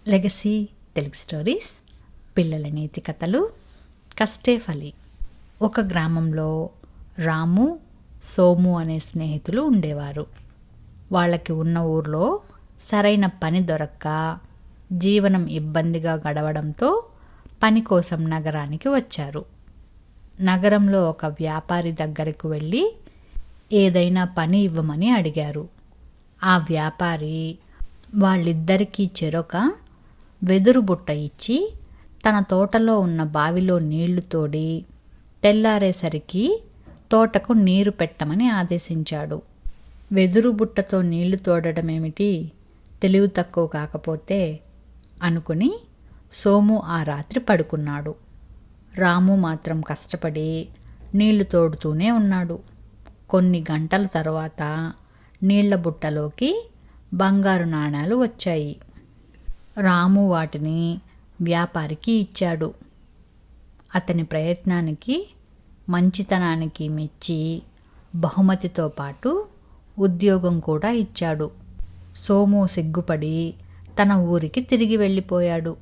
Legacy Telugu stories, పిల్లల నీతి కథలు, కష్టే ఫలి. ఒక గ్రామంలో రాము, సోము అనే స్నేహితులు ఉండేవారు. వాళ్ళకి ఉన్న ఊర్లో సరైన పని దొరక్క జీవనం ఇబ్బందిగా గడవడంతో పని కోసం నగరానికి వచ్చారు. నగరంలో ఒక వ్యాపారి దగ్గరకు వెళ్ళి ఏదైనా పని ఇవ్వమని అడిగారు. ఆ వ్యాపారి వాళ్ళిద్దరికీ చెరొక వెదురు బుట్ట ఇచ్చి తన తోటలో ఉన్న బావిలో నీళ్లు తోడి తెల్లారేసరికి తోటకు నీరు పెట్టమని ఆదేశించాడు. వెదురు బుట్టతో నీళ్లు తోడడం ఏమిటి, తెలివి తక్కువ కాకపోతే అనుకుని సోము ఆ రాత్రి పడుకున్నాడు. రాము మాత్రం కష్టపడి నీళ్లు తోడుతూనే ఉన్నాడు. కొన్ని గంటల తర్వాత నీళ్ల బుట్టలోకి బంగారు నాణాలు వచ్చాయి. రాము వాటిని వ్యాపారికి ఇచ్చాడు. అతని ప్రయత్నానికి, మంచితనానికి మెచ్చి బహుమతితో పాటు ఉద్యోగం కూడా ఇచ్చాడు. సోము సిగ్గుపడి తన ఊరికి తిరిగి వెళ్ళిపోయాడు.